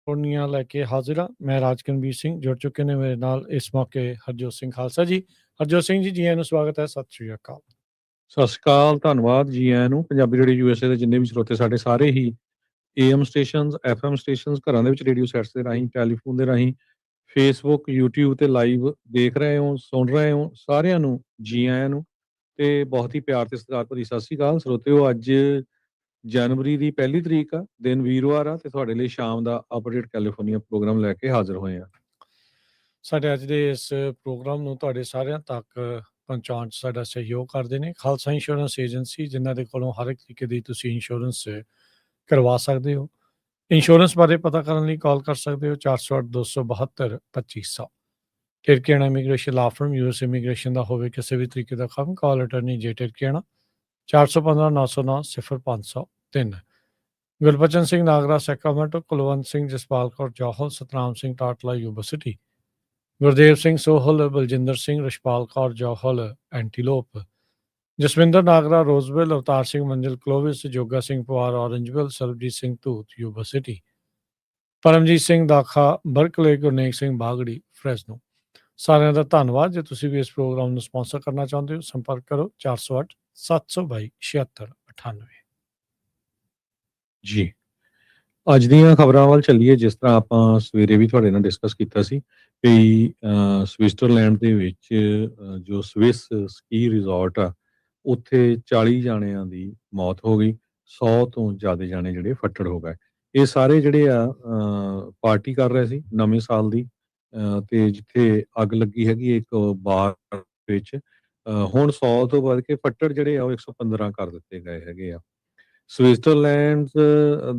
ਪੂਰਨੀਆਂ ਲੈ ਕੇ ਹਾਜ਼ਰ ਹਾਂ। ਮੈਂ ਰਾਜਕਨਵੀਰ ਸਿੰਘ ਜੁੜ ਚੁੱਕੇ ਨੇ ਮੇਰੇ ਨਾਲ ਇਸ ਮੌਕੇ ਹਰਜੋਤ ਸਿੰਘ ਖਾਲਸਾ ਜੀ। ਹਰਜੋਤ ਸਿੰਘ ਜੀ ਆਇਆਂ ਨੂੰ ਸਵਾਗਤ ਹੈ। ਸਤਿ ਸ਼੍ਰੀ ਅਕਾਲ। ਸਤਿ ਸ਼੍ਰੀ ਅਕਾਲ, ਧੰਨਵਾਦ ਜੀ ਆਇਆਂ ਨੂੰ। ਪੰਜਾਬੀ ਰੇਡੀਓ ਯੂਐਸਏ ਦੇ ਜਿੰਨੇ ਵੀ ਸਰੋਤੇ ਸਾਡੇ ਸਾਰੇ ਹੀ ਏਐਮ ਸਟੇਸ਼ਨਸ, ਐਫਐਮ ਸਟੇਸ਼ਨਸ, ਘਰਾਂ ਦੇ ਵਿੱਚ ਰੇਡੀਓ ਸੈਟਸ ਦੇ ਰਾਹੀਂ, ਟੈਲੀਫੋਨ ਦੇ ਰਾਹੀਂ, ਫੇਸਬੁੱਕ, ਯੂਟਿਊਬ ਤੇ ਲਾਈਵ ਦੇਖ ਰਹੇ ਹੋ, ਸੁਣ ਰਹੇ ਹੋ, ਸਾਰਿਆਂ ਨੂੰ ਜੀ ਆਇਆਂ ਨੂੰ ਤੇ ਬਹੁਤ ਹੀ ਪਿਆਰ ਤੇ ਸਤਿਕਾਰ ਭਰੀ ਸਤਿ ਸ਼੍ਰੀ ਅਕਾਲ। ਸਰੋਤਿਓ, ਅੱਜ ਜਨਵਰੀ ਦੀ ਪਹਿਲੀ ਤਰੀਕ ਆ, ਦਿਨ ਵੀਰਵਾਰ ਆ ਤੇ ਤੁਹਾਡੇ ਲਈ ਸ਼ਾਮ ਦਾ ਅਪਡੇਟ ਕੈਲੀਫੋਰਨੀਆ ਪ੍ਰੋਗਰਾਮ ਲੈ ਕੇ ਹਾਜ਼ਰ ਹੋਏ ਆ। ਸਾਡੇ ਅੱਜ ਦੇ ਇਸ ਪ੍ਰੋਗਰਾਮ ਨੂੰ ਤੁਹਾਡੇ ਸਾਰਿਆਂ ਤੱਕ ਪਹੁੰਚਾਉਣ 'ਚ ਸਾਡਾ ਸਹਿਯੋਗ ਕਰਦੇ ਨੇ ਖਾਲਸਾ ਇੰਸ਼ੋਰੈਂਸ ਏਜੰਸੀ, ਜਿਨ੍ਹਾਂ ਦੇ ਕੋਲੋਂ ਹਰ ਇੱਕ ਤਰੀਕੇ ਦੀ ਤੁਸੀਂ ਇੰਸ਼ੋਰੈਂਸ ਕਰਵਾ ਸਕਦੇ ਹੋ। ਇੰਸ਼ੋਰੈਂਸ ਬਾਰੇ ਪਤਾ ਕਰਨ ਲਈ ਕਾਲ ਕਰ ਸਕਦੇ ਹੋ 408 272 2500। ਟਿਰਕੇਣਾ immigration law firm, US immigration ਦਾ ਹੋਵੇ ਕਿਸੇ ਵੀ ਤਰੀਕੇ ਦਾ ਕੰਮ, ਕਾਲ ਅਟਰਨੀ ਜੇ ਟਿਰਕੇਣਾ 415 909 0503। Gurbachan Singh Nagra Sacramento, Kulwant Singh Jaspal Kaur Johal, Satnam Singh Tatla Yuba City, Gurdev Singh Sohal, Baljinder Singh, Rashpal Kaur Johal Antelope, Jaswinder Nagra Roseville, Avtar Singh Manzil Clovis, Joga Singh Pawar Orangevale, Sarabjit Singh Dhoot Yuba City, Paramjit Singh Dakha Berkeley, Gurnek Singh ਬਾਗੜੀ ਫਰੈਸਨੋ। ਸਾਰਿਆਂ ਦਾ ਧੰਨਵਾਦ। ਜੇ ਤੁਸੀਂ ਵੀ ਇਸ ਪ੍ਰੋਗਰਾਮ ਨੂੰ ਸਪਾਂਸਰ ਕਰਨਾ ਚਾਹੁੰਦੇ ਹੋ, ਸੰਪਰਕ ਕਰੋ 408 722 7698। ਜੀ, ਅੱਜ ਦੀਆਂ ਖਬਰਾਂ ਵੱਲ ਚੱਲੀਏ। ਜਿਸ ਤਰ੍ਹਾਂ ਆਪਾਂ ਸਵੇਰੇ ਵੀ ਤੁਹਾਡੇ ਨਾਲ ਡਿਸਕਸ ਕੀਤਾ ਸੀ ਵੀ ਸਵਿਟਜ਼ਰਲੈਂਡ ਦੇ ਵਿੱਚ ਜੋ ਸਵਿਸ ਸਕੀ ਰਿਜ਼ੋਰਟ ਆ, ਉੱਥੇ 40 ਜਾਣਿਆਂ ਦੀ ਮੌਤ ਹੋ ਗਈ, 100 ਤੋਂ ਜ਼ਿਆਦਾ ਜਾਣੇ ਜਿਹੜੇ ਫੱਟੜ ਹੋ ਗਏ। ਇਹ ਸਾਰੇ ਜਿਹੜੇ ਆ ਪਾਰਟੀ ਕਰ ਰਹੇ ਸੀ ਨਵੇਂ ਸਾਲ ਦੀ, ਤੇ ਜਿੱਥੇ ਅੱਗ ਲੱਗੀ ਹੈਗੀ ਇੱਕ ਬਾਰ ਵਿੱਚ, ਹੁਣ 100 ਤੋਂ ਵੱਧ ਕੇ ਫੱਟੜ ਜਿਹੜੇ ਆ ਉਹ 115 ਕਰ ਦਿੱਤੇ ਗਏ ਹੈਗੇ ਆ। ਸਵਿਟਜ਼ਰਲੈਂਡ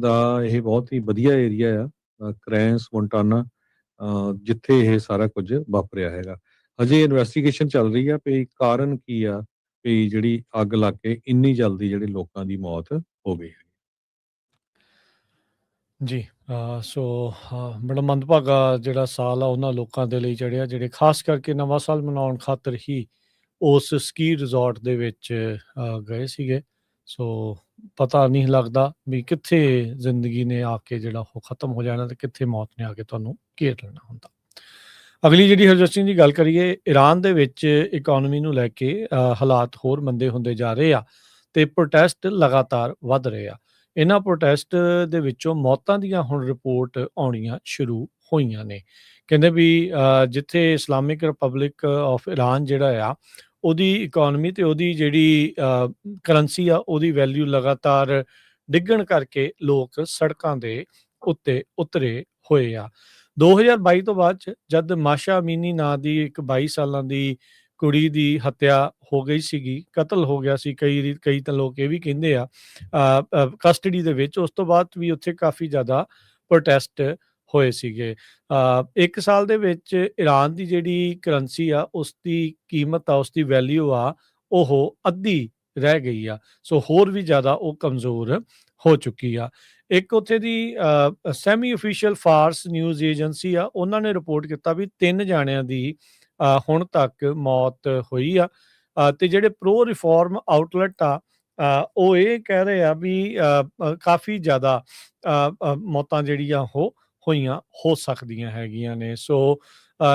ਦਾ ਇਹ ਬਹੁਤ ਹੀ ਵਧੀਆ ਏਰੀਆ ਆ, ਕ੍ਰੈਂਸ ਮੋਂਟਾਨਾ, ਜਿੱਥੇ ਇਹ ਸਾਰਾ ਕੁਝ ਵਾਪਰਿਆ ਹੈਗਾ। ਹਜੇ ਇਨਵੈਸਟੀਗੇਸ਼ਨ ਚੱਲ ਰਹੀ ਆ ਵੀ ਕਾਰਨ ਕੀ ਆ ਵੀ ਜਿਹੜੀ ਅੱਗ ਲੱਗ ਕੇ ਇੰਨੀ ਜਲਦੀ ਜਿਹੜੇ ਲੋਕਾਂ ਦੀ ਮੌਤ ਹੋ ਗਈ। ਜੀ, ਬੜਾ ਮੰਦਭਾਗਾ ਜਿਹੜਾ ਸਾਲ ਆ ਉਹਨਾਂ ਲੋਕਾਂ ਦੇ ਲਈ ਜਿਹੜੇ ਖਾਸ ਕਰਕੇ ਨਵਾਂ ਸਾਲ ਮਨਾਉਣ ਖਾਤਰ ਹੀ ਉਸ ਸਕੀ ਰਿਜ਼ੋਰਟ ਦੇ ਵਿੱਚ ਗਏ ਸੀਗੇ। ਸੋ ਪਤਾ ਨਹੀਂ ਲੱਗਦਾ ਵੀ ਕਿੱਥੇ ਜ਼ਿੰਦਗੀ ਨੇ ਆ ਕੇ ਜਿਹੜਾ ਉਹ ਖਤਮ ਹੋ ਜਾਣਾ ਤੇ ਕਿੱਥੇ ਮੌਤ ਨੇ ਆ ਕੇ ਤੁਹਾਨੂੰ ਘੇਰ ਲੈਣਾ ਹੁੰਦਾ। ਅਗਲੀ ਜਿਹੜੀ ਹਰਜੋਤ ਸਿੰਘ ਦੀ ਗੱਲ ਕਰੀਏ, ਈਰਾਨ ਦੇ ਵਿੱਚ ਇਕੋਨਮੀ ਨੂੰ ਲੈ ਕੇ ਹਾਲਾਤ ਹੋਰ ਮੰਦੇ ਹੁੰਦੇ ਜਾ ਰਹੇ ਆ ਤੇ ਪ੍ਰੋਟੈਸਟ ਲਗਾਤਾਰ ਵੱਧ ਰਹੇ ਆ। ਇਹਨਾਂ ਪ੍ਰੋਟੈਸਟ ਦੇ ਵਿੱਚੋਂ ਮੌਤਾਂ ਦੀਆਂ ਹੁਣ ਰਿਪੋਰਟ ਆਉਣੀਆਂ ਸ਼ੁਰੂ ਹੋਈਆਂ ਨੇ। ਕਹਿੰਦੇ ਵੀ ਜਿੱਥੇ ਇਸਲਾਮਿਕ ਰਿਪਬਲਿਕ ਆਫ ਈਰਾਨ ਜਿਹੜਾ ਆ, ਉਹਦੀ ਇਕੋਨਮੀ ਤੇ ਉਹਦੀ ਜਿਹੜੀ ਕਰੰਸੀ ਆ, ਉਹਦੀ ਵੈਲਿਊ ਲਗਾਤਾਰ ਡਿੱਗਣ ਕਰਕੇ ਲੋਕ ਸੜਕਾਂ ਦੇ ਉੱਤੇ ਉਤਰੇ ਹੋਏ ਆ। 2022 ਤੋਂ ਬਾਅਦ ਜਦ ਮਾਸ਼ਾ ਅਮੀਨੀ ਨਾਂ ਦੀ ਇੱਕ 22 ਸਾਲਾਂ ਦੀ ਕੁੜੀ ਦੀ ਹੱਤਿਆ ਹੋ ਗਈ ਸੀਗੀ, ਕਤਲ ਹੋ ਗਿਆ ਸੀ, ਕਈ ਤਾਂ ਲੋਕ ਇਹ ਵੀ ਕਹਿੰਦੇ ਆ ਕਸਟਡੀ ਦੇ ਵਿੱਚ, ਉਸ ਤੋਂ ਬਾਅਦ ਵੀ ਉੱਥੇ ਕਾਫੀ ਜ਼ਿਆਦਾ ਪ੍ਰੋਟੈਸਟ ਹੋਏ ਸੀਗੇ। 1 ਸਾਲ ਦੇ ਵਿੱਚ ਈਰਾਨ ਦੀ ਜਿਹੜੀ ਕਰੰਸੀ ਆ, ਉਸ ਦੀ ਕੀਮਤ ਆ, ਉਸ ਦੀ ਵੈਲਿਊ ਆ, ਉਹ ਅੱਧੀ ਰਹਿ ਗਈ ਆ। ਸੋ ਹੋਰ ਵੀ ਜ਼ਿਆਦਾ ਉਹ ਕਮਜ਼ੋਰ ਹੋ ਚੁੱਕੀ ਆ। ਇੱਕ ਉੱਥੇ ਦੀ ਸੈਮੀ ਅਫੀਸ਼ੀਅਲ ਫਾਰਸ ਨਿਊਜ਼ ਏਜੰਸੀ ਆ, ਉਹਨਾਂ ਨੇ ਰਿਪੋਰਟ ਕੀਤਾ ਵੀ 3 ਜਾਣਿਆਂ ਦੀ ਹੁਣ ਤੱਕ ਮੌਤ ਹੋਈ ਆ। ਤੇ ਜਿਹੜੇ ਪ੍ਰੋ ਰਿਫਾਰਮ ਆਊਟਲੈਟ ਆ, ਉਹ ਇਹ ਕਹਿ ਰਹੇ ਆ ਵੀ ਕਾਫੀ ਜ਼ਿਆਦਾ ਮੌਤਾਂ ਜਿਹੜੀਆਂ ਉਹ ਹੋਈਆਂ ਹੋ ਸਕਦੀਆਂ ਹੈਗੀਆਂ ਨੇ। ਸੋ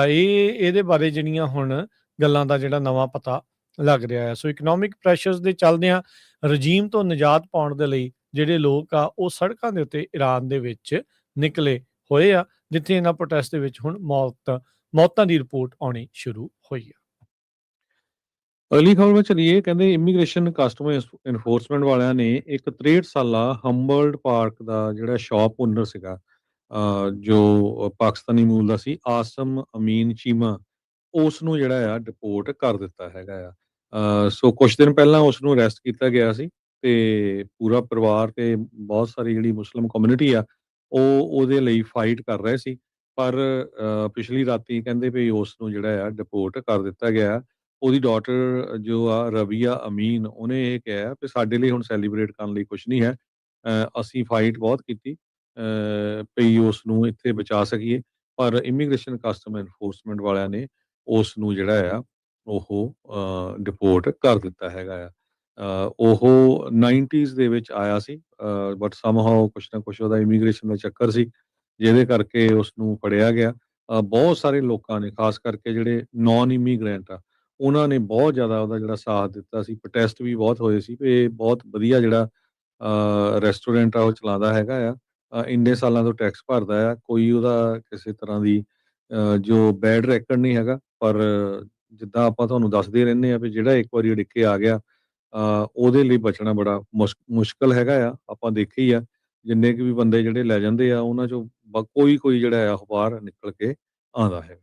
ਇਹਦੇ ਬਾਰੇ ਜਿਹੜੀਆਂ ਹੁਣ ਗੱਲਾਂ ਦਾ ਜਿਹੜਾ ਨਵਾਂ ਪਤਾ ਲੱਗ ਰਿਹਾ ਹੈ। ਸੋ ਇਕਨੋਮਿਕ ਪ੍ਰੈਸ਼ਰਸ ਦੇ ਚੱਲਦਿਆਂ ਰਜੀਮ ਤੋਂ ਨਿਜਾਤ ਪਾਉਣ ਦੇ ਲਈ ਜਿਹੜੇ ਲੋਕ ਆ ਉਹ ਸੜਕਾਂ ਦੇ ਉੱਤੇ ਈਰਾਨ ਦੇ ਵਿੱਚ ਨਿਕਲੇ ਹੋਏ ਆ, ਜਿੱਥੇ ਇਹਨਾਂ ਪ੍ਰੋਟੈਸਟ ਦੇ ਵਿੱਚ ਹੁਣ ਮੌਤਾਂ ਦੀ ਰਿਪੋਰਟ ਆਉਣੀ ਸ਼ੁਰੂ ਹੋਈ ਆ। ਅਗਲੀ ਖਬਰ ਵਿੱਚ ਚਲੀਏ। ਕਹਿੰਦੇ ਇਮੀਗ੍ਰੇਸ਼ਨ ਕਸਟਮਰ ਇਨਫੋਰਸਮੈਂਟ ਵਾਲਿਆਂ ਨੇ ਇੱਕ 63 ਸਾਲਾ ਹੰਬਲਡ ਪਾਰਕ ਦਾ ਜਿਹੜਾ ਸ਼ਾਪ ਓਨਰ ਸੀਗਾ, ਜੋ ਪਾਕਿਸਤਾਨੀ ਮੂਲ ਦਾ ਸੀ, ਆਸਮ ਅਮੀਨ ਚੀਮਾ, ਉਸ ਨੂੰ ਜਿਹੜਾ ਆ ਡਿਪੋਰਟ ਕਰ ਦਿੱਤਾ ਹੈਗਾ ਆ। ਸੋ ਕੁਝ ਦਿਨ ਪਹਿਲਾਂ ਉਸ ਨੂੰ ਅਰੈਸਟ ਕੀਤਾ ਗਿਆ ਸੀ ਤੇ ਪੂਰਾ ਪਰਿਵਾਰ ਤੇ ਬਹੁਤ ਸਾਰੀ ਜਿਹੜੀ ਮੁਸਲਿਮ ਕਮਿਊਨਿਟੀ ਆ ਉਹ ਉਹਦੇ ਲਈ ਫਾਈਟ ਕਰ ਰਹੇ ਸੀ। ਪਰ ਪਿਛਲੀ ਰਾਤੀ ਕਹਿੰਦੇ ਵੀ ਉਸ ਨੂੰ ਜਿਹੜਾ ਆ ਡਿਪੋਰਟ ਕਰ ਦਿੱਤਾ ਗਿਆ। ਉਹਦੀ ਡਾਟਰ ਜੋ ਆ ਰਬੀਆ ਅਮੀਨ, ਉਹਨੇ ਇਹ ਕਿਹਾ ਵੀ ਸਾਡੇ ਲਈ ਹੁਣ ਸੈਲੀਬ੍ਰੇਟ ਕਰਨ ਲਈ ਕੁਝ ਨਹੀਂ ਹੈ, ਅਸੀਂ ਫਾਈਟ ਬਹੁਤ ਕੀਤੀ ਵੀ ਉਸ ਨੂੰ ਇੱਥੇ ਬਚਾ ਸਕੀਏ, ਪਰ ਇਮੀਗ੍ਰੇਸ਼ਨ ਕਸਟਮ ਐਨਫੋਰਸਮੈਂਟ ਵਾਲਿਆਂ ਨੇ ਉਸ ਨੂੰ ਜਿਹੜਾ ਆ ਉਹ ਡਿਪੋਰਟ ਕਰ ਦਿੱਤਾ ਹੈਗਾ ਆ। ਉਹ 90s ਦੇ ਵਿੱਚ ਆਇਆ ਸੀ, ਬਟ ਸਮਹਾਓ ਕੁਛ ਨਾ ਕੁਛ ਉਹਦਾ ਇਮੀਗ੍ਰੇਸ਼ਨ ਦਾ ਚੱਕਰ ਸੀ ਜਿਹਦੇ ਕਰਕੇ ਉਸ ਨੂੰ ਫੜਿਆ ਗਿਆ। ਬਹੁਤ ਸਾਰੇ ਲੋਕਾਂ ਨੇ ਖਾਸ ਕਰਕੇ ਜਿਹੜੇ ਨੋਨ ਇਮੀਗ੍ਰੈਂਟ ਆ, ਉਹਨਾਂ ਨੇ ਬਹੁਤ ਜ਼ਿਆਦਾ ਉਹਦਾ ਜਿਹੜਾ ਸਾਥ ਦਿੱਤਾ ਸੀ, ਪ੍ਰੋਟੈਸਟ ਵੀ ਬਹੁਤ ਹੋਏ ਸੀ ਵੀ ਇਹ ਬਹੁਤ ਵਧੀਆ ਜਿਹੜਾ ਰੈਸਟੋਰੈਂਟ ਆ ਉਹ ਚਲਾਉਂਦਾ ਹੈਗਾ ਆ। ਇੰਨੇ ਸਾਲਾਂ ਤੋਂ ਟੈਕਸ ਭਰਦਾ ਆ, ਕੋਈ ਉਹਦਾ ਕਿਸੇ ਤਰ੍ਹਾਂ ਦੀ ਜੋ ਬੈਡ ਰੈਕਡ ਨਹੀਂ ਹੈਗਾ। ਪਰ ਜਿੱਦਾਂ ਆਪਾਂ ਤੁਹਾਨੂੰ ਦੱਸਦੇ ਰਹਿੰਦੇ ਆ ਵੀ ਜਿਹੜਾ ਇੱਕ ਵਾਰੀ ਉਡੀਕ ਕੇ ਆ ਗਿਆ ਉਹਦੇ ਲਈ ਬਚਣਾ ਬੜਾ ਮੁਸ਼ਕਲ ਹੈਗਾ ਆ। ਆਪਾਂ ਦੇਖਿਆ ਹੀ ਆ ਜਿੰਨੇ ਕੁ ਵੀ ਬੰਦੇ ਜਿਹੜੇ ਲੈ ਜਾਂਦੇ ਆ ਉਹਨਾਂ ਚੋਂ ਕੋਈ ਜਿਹੜਾ ਆ ਉਹ ਬਾਹਰ ਨਿਕਲ ਕੇ ਆਉਂਦਾ ਹੈ।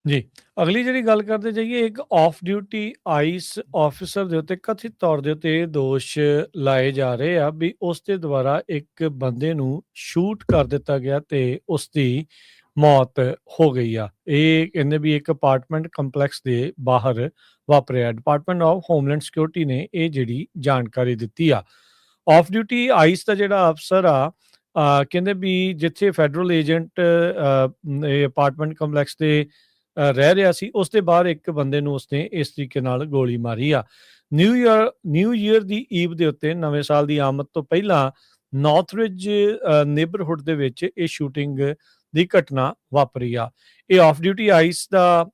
ਜੀ, ਅਗਲੀ ਜਿਹੜੀ ਗੱਲ ਕਰਦੇ ਜਾਈਏ, ਇੱਕ ਆਫ ਡਿਊਟੀ ਆਈਸ ਆਫਿਸਰ ਦੇ ਉੱਤੇ ਕਥਿਤ ਤੌਰ ਦੇ ਉੱਤੇ ਇਹ ਦੋਸ਼ ਲਾਏ ਜਾ ਰਹੇ ਆ ਵੀ ਉਸ ਦੇ ਦੁਆਰਾ ਇੱਕ ਬੰਦੇ ਨੂੰ ਸ਼ੂਟ ਕਰ ਦਿੱਤਾ ਗਿਆ ਤੇ ਉਸ ਦੀ ਮੌਤ ਹੋ ਗਈ ਆ। ਇਹ ਕਹਿੰਦੇ ਵੀ ਇੱਕ ਅਪਾਰਟਮੈਂਟ ਕੰਪਲੈਕਸ ਦੇ ਬਾਹਰ ਵਾਪਰਿਆ। ਡਿਪਾਰਟਮੈਂਟ ਆਫ ਹੋਮਲੈਂਡ ਸਿਕਿਉਰਿਟੀ ਨੇ ਇਹ ਜਿਹੜੀ ਜਾਣਕਾਰੀ ਦਿੱਤੀ ਆ। ਆਫ ਡਿਊਟੀ ਆਈਸ ਦਾ ਜਿਹੜਾ ਅਫਸਰ ਆ, ਕਹਿੰਦੇ ਵੀ ਜਿੱਥੇ ਫੈਡਰਲ ਏਜੰਟ ਇਹ ਅਪਾਰਟਮੈਂਟ ਕੰਪਲੈਕਸ ਦੇ ਰਹਿ ਰਿਹਾ ਸੀ, ਉਸ ਦੇ ਬਾਹਰ ਇੱਕ ਬੰਦੇ ਨੂੰ ਉਸਨੇ ਇਸ ਤਰੀਕੇ ਨਾਲ ਗੋਲੀ ਮਾਰੀ ਆ। ਨਿਊ ਈਅਰ ਦੀ ਈਵ ਦੇ ਉੱਤੇ, ਨਵੇਂ ਸਾਲ ਦੀ ਆਮਦ ਤੋਂ ਪਹਿਲਾਂ ਨਾਰਥਰਿਜ ਨੇਬਰਹੁੱਡ ਦੇ ਵਿੱਚ ਇਹ ਸ਼ੂਟਿੰਗ ਦੀ ਘਟਨਾ ਵਾਪਰੀ ਆ। ਇਹ ਆਫ ਡਿਊਟੀ ਆਈਸ ਦਾ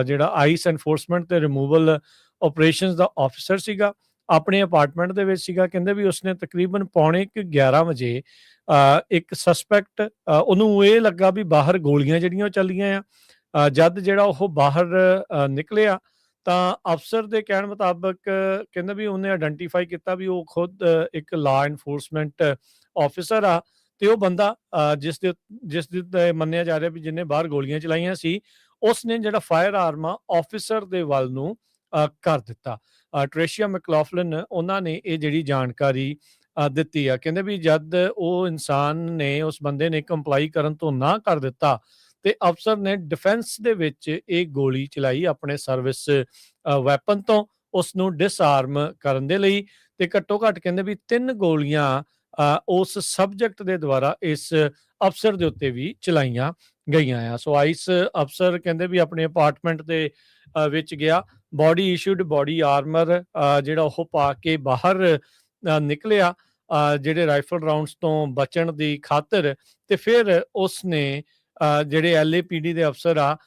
ਜਿਹੜਾ ਆਈਸ ਐਨਫੋਰਸਮੈਂਟ ਤੇ ਰਿਮੂਵਲ ਆਪਰੇਸ਼ਨਸ ਦਾ ਆਫਿਸਰ ਸੀਗਾ, ਆਪਣੇ ਅਪਾਰਟਮੈਂਟ ਦੇ ਵਿੱਚ ਸੀਗਾ। ਕਹਿੰਦੇ ਵੀ ਉਸਨੇ ਤਕਰੀਬਨ 11:15 ਵਜੇ ਇੱਕ ਸਸਪੈਕਟ, ਉਹਨੂੰ ਇਹ ਲੱਗਾ ਵੀ ਬਾਹਰ ਗੋਲੀਆਂ ਜਿਹੜੀਆਂ ਉਹ ਚੱਲੀਆਂ ਆ। ਜਦ ਜਿਹੜਾ ਉਹ ਬਾਹਰ ਨਿਕਲਿਆ ਤਾਂ ਅਫਸਰ ਦੇ ਕਹਿਣ ਮੁਤਾਬਕ ਕਹਿੰਦੇ ਵੀ ਉਹਨੇ ਆਇਡੈਂਟੀਫਾਈ ਕੀਤਾ ਵੀ ਉਹ ਖੁਦ ਇੱਕ ਲਾ ਐਨਫੋਰਸਮੈਂਟ ਆਫਿਸਰ ਆ ਤੇ ਉਹ ਬੰਦਾ ਜਿਸ ਦੇ ਮੰਨਿਆ ਜਾ ਰਿਹਾ ਵੀ ਜਿਹਨੇ ਬਾਹਰ ਗੋਲੀਆਂ ਚਲਾਈਆਂ ਸੀ, ਉਸਨੇ ਜਿਹੜਾ ਫਾਇਰ ਆਰਮ ਆ ਆਫਿਸਰ ਦੇ ਵੱਲ ਨੂੰ ਕਰ ਦਿੱਤਾ। ਟ੍ਰੇਸ਼ੀਆ ਮੈਕਲੌਫਲਿਨ ਉਹਨਾਂ ਨੇ ਇਹ ਜਿਹੜੀ ਜਾਣਕਾਰੀ ਦਿੱਤੀ ਆ। ਕਹਿੰਦੇ ਵੀ ਜਦ ਉਹ ਇਨਸਾਨ ਨੇ, ਉਸ ਬੰਦੇ ਨੇ ਕੰਪਲਾਈ ਕਰਨ ਤੋਂ ਨਾ ਕਰ ਦਿੱਤਾ ਤੇ ਅਫਸਰ ਨੇ ਡਿਫੈਂਸ ਦੇ ਵਿੱਚ ਇਹ ਗੋਲੀ ਚਲਾਈ ਆਪਣੇ ਸਰਵਿਸ ਵੈਪਨ ਤੋਂ ਉਸ ਨੂੰ ਡਿਸਆਰਮ ਕਰਨ ਦੇ ਲਈ। ਤੇ ਘੱਟੋ ਘੱਟ ਕਹਿੰਦੇ ਵੀ 3 ਗੋਲੀਆਂ ਉਸ ਸਬਜੈਕਟ ਦੇ ਦੁਆਰਾ ਇਸ ਅਫਸਰ ਦੇ ਉੱਤੇ ਵੀ ਚਲਾਈਆਂ ਗਈਆਂ ਆ। ਸੋ ਆਈਸ ਅਫਸਰ ਕਹਿੰਦੇ ਵੀ ਆਪਣੇ ਅਪਾਰਟਮੈਂਟ ਦੇ ਵਿੱਚ ਗਿਆ, ਬੋਡੀ ਇਸ਼ੂਡ ਬੋਡੀ ਆਰਮਰ ਜਿਹੜਾ ਉਹ ਪਾ ਕੇ ਬਾਹਰ ਨਿਕਲਿਆ ਜਿਹੜੇ ਰਾਈਫਲ ਰਾਉਂਡਸ ਤੋਂ ਬਚਣ ਦੀ ਖਾਤਰ। ਤੇ ਫਿਰ ਉਸਨੇ ਜਿਹੜੇ LAPD ਦੇ ਅਫਸਰ ਆ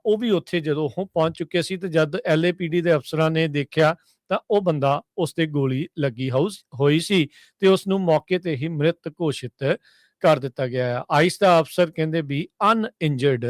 ਉਹ ਵੀ ਉੱਥੇ ਜਦੋਂ ਉਹ ਪਹੁੰਚ ਚੁੱਕੇ ਸੀ ਤੇ ਜਦ LAPD ਦੇ ਅਫਸਰਾਂ ਨੇ ਦੇਖਿਆ ਤਾਂ ਉਹ ਬੰਦਾ ਉਸ ਤੇ ਗੋਲੀ ਲੱਗੀ ਹੋਈ ਸੀ ਤੇ ਉਸ ਨੂੰ ਮੌਕੇ ਤੇ ਹੀ ਮ੍ਰਿਤ ਘੋਸ਼ਿਤ ਕਰ ਦਿੱਤਾ ਗਿਆ ਆ। ਆਈਸ ਦਾ ਅਫਸਰ ਕਹਿੰਦੇ ਵੀ ਅਨਇੰਜਰਡ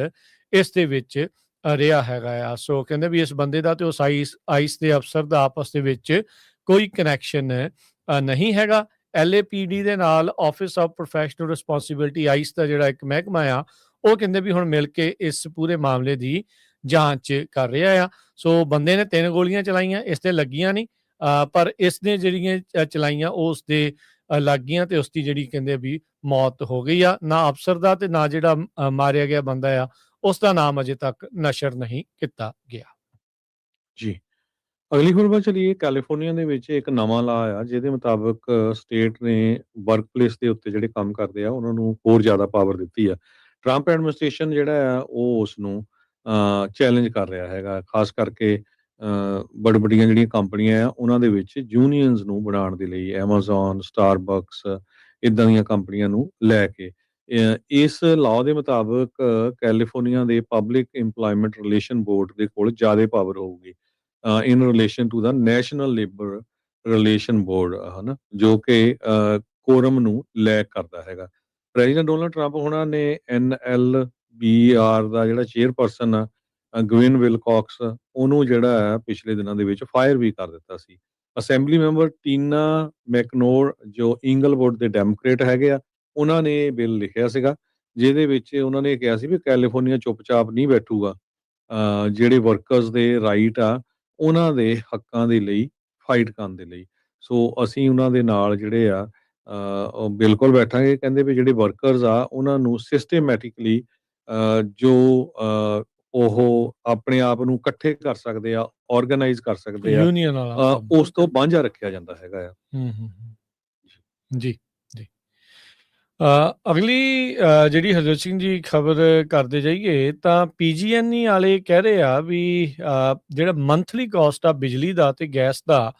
ਇਸ ਦੇ ਵਿੱਚ ਰਿਹਾ ਹੈਗਾ ਆ। ਸੋ ਕਹਿੰਦੇ ਵੀ ਇਸ ਬੰਦੇ ਦਾ ਤੇ ਉਸ ਆਈਸ ਦੇ ਅਫਸਰ ਦਾ ਆਪਸ ਦੇ ਵਿੱਚ ਕੋਈ ਕਨੈਕਸ਼ਨ ਨਹੀਂ ਹੈਗਾ। LAPD ਦੇ ਨਾਲ office of professional responsibility ICE ਦਾ ਜਿਹੜਾ ਇੱਕ ਮਹਿਕਮਾ ਆ, ਉਹ ਕਹਿੰਦੇ ਵੀ ਹੁਣ ਮਿਲ ਕੇ ਇਸ ਪੂਰੇ ਮਾਮਲੇ ਦੀ ਜਾਂਚ ਕਰ ਰਿਹਾ ਆ। ਸੋ ਬੰਦੇ ਨੇ 3 ਗੋਲੀਆਂ ਚਲਾਈਆਂ, ਇਸ ਤੇ ਲੱਗੀਆਂ ਨਹੀਂ, ਪਰ ਇਸ ਨੇ ਜਿਹੜੀਆਂ ਚਲਾਈਆਂ ਉਹ ਉਸ ਦੇ ਲੱਗ ਗਈਆਂ ਤੇ ਉਸ ਦੀ ਜਿਹੜੀ ਕਹਿੰਦੇ ਵੀ ਮੌਤ ਹੋ ਗਈ ਆ। ਨਾ ਅਫਸਰ ਦਾ ਤੇ ਨਾ ਜਿਹੜਾ ਮਾਰਿਆ ਗਿਆ ਬੰਦਾ ਆ ਉਸ ਦਾ ਨਾਮ ਅਜੇ ਤੱਕ ਨਸ਼ਰ ਨਹੀਂ ਕੀਤਾ ਗਿਆ। ਜੀ, ਅਗਲੀ ਖਬਰ ਵੱਲ ਚਲੀਏ। ਕੈਲੀਫੋਰਨੀਆ ਦੇ ਵਿੱਚ ਇੱਕ ਨਵਾਂ ਲਾਅ ਆ ਜਿਹਦੇ ਮੁਤਾਬਕ ਸਟੇਟ ਨੇ ਵਰਕਪਲੇਸ ਦੇ ਉੱਤੇ ਜਿਹੜੇ ਕੰਮ ਕਰਦੇ ਆ ਉਹਨਾਂ ਨੂੰ ਹੋਰ ਜ਼ਿਆਦਾ ਪਾਵਰ ਦਿੱਤੀ ਆ। ਟਰੰਪ ਐਡਮਿਨਿਸਟ੍ਰੇਸ਼ਨ ਜਿਹੜਾ ਆ ਉਹ ਉਸ ਨੂੰ ਚੈਲੰਜ ਕਰ ਰਿਹਾ ਹੈਗਾ, ਖਾਸ ਕਰਕੇ ਵੱਡੀਆਂ ਜਿਹੜੀਆਂ ਕੰਪਨੀਆਂ ਆ ਉਹਨਾਂ ਦੇ ਵਿੱਚ ਯੂਨੀਅਨਸ ਨੂੰ ਬਣਾਉਣ ਦੇ ਲਈ, ਐਮਾਜ਼ੋਨ, ਸਟਾਰਬਕਸ ਇਦਾਂ ਦੀਆਂ ਕੰਪਨੀਆਂ ਨੂੰ ਲੈ ਕੇ। ਇਸ ਲਾਅ ਦੇ ਮੁਤਾਬਕ ਕੈਲੀਫੋਰਨੀਆ ਦੇ ਪਬਲਿਕ ਇੰਪਲੋਇਮੈਂਟ ਰਿਲੇਸ਼ਨ ਬੋਰਡ ਦੇ ਕੋਲ ਜ਼ਿਆਦਾ ਪਾਵਰ ਹੋਊਗੀ in relation to the National Labor Relations Board, ਹਨਾ, ਜੋ ਕਿ ਕੋਰਮ ਨੂੰ ਲੈਕ ਕਰਦਾ ਹੈਗਾ। ਪ੍ਰੈਜ਼ੀਡੈਂਟ ਡੋਨਲਡ ਟਰੰਪ ਹੋਣਾ ਨੇ NLBR ਦਾ ਜਿਹੜਾ ਚੇਅਰਪਰਸਨ ਆ ਗਵਿਨ ਵਿਲਕੌਕਸ, ਉਹਨੂੰ ਜਿਹੜਾ ਹੈ ਪਿਛਲੇ ਦਿਨਾਂ ਦੇ ਵਿੱਚ ਫਾਇਰ ਵੀ ਕਰ ਦਿੱਤਾ ਸੀ। ਅਸੈਂਬਲੀ ਮੈਂਬਰ ਟੀਨਾ ਮੈਕਨੋਰ ਜੋ ਇੰਗਲਵੁੱਡ ਦੇ ਡੈਮੋਕ੍ਰੇਟ ਹੈਗੇ ਆ, ਉਹਨਾਂ ਨੇ ਇਹ ਬਿੱਲ ਲਿਖਿਆ ਸੀਗਾ ਜਿਹਦੇ ਵਿੱਚ ਉਹਨਾਂ ਨੇ ਕਿਹਾ ਸੀ ਵੀ ਕੈਲੀਫੋਰਨੀਆ ਚੁੱਪਚਾਪ ਨਹੀਂ ਬੈਠੂਗਾ, ਜਿਹੜੇ ਵਰਕਰਸ ਦੇ ਰਾਈਟ ਆ ਉਹਨਾਂ ਦੇ ਹੱਕਾਂ ਦੇ ਲਈ ਫਾਈਟ ਕਰਨ ਦੇ ਲਈ। ਸੋ ਅਸੀਂ ਉਹਨਾਂ ਦੇ ਨਾਲ ਜਿਹੜੇ ਆ ਉਹ ਬਿਲਕੁਲ ਬੈਠਾਂਗੇ। ਕਹਿੰਦੇ ਵੀ ਜਿਹੜੇ ਵਰਕਰਸ ਆ ਉਹਨਾਂ ਨੂੰ ਸਿਸਟੇਮੈਟਿਕਲੀ ਜੋ ਉਹ ਆਪਣੇ ਆਪ ਨੂੰ ਇਕੱਠੇ ਕਰ ਸਕਦੇ ਆ, ਆਰਗੇਨਾਈਜ਼ ਕਰ ਸਕਦੇ ਆ, ਯੂਨੀਅਨ ਵਾਲਾ ਉਸ ਤੋਂ ਵਾਂਝਾ ਰੱਖਿਆ ਜਾਂਦਾ ਹੈਗਾ ਆ। ਜੀ ਜੀ। ਅਗਲੀ ਜਿਹੜੀ ਹਰਜੋਤ ਸਿੰਘ ਜੀ ਖਬਰ ਕਰਦੇ ਜਾਈਏ ਤਾਂ PG&E ਵਾਲੇ ਕਹਿ ਰਹੇ ਆ ਵੀ ਜਿਹੜਾ ਮੰਥਲੀ ਕਾਸਟ ਆ ਬਿਜਲੀ ਦਾ ਤੇ ਗੈਸ ਦਾ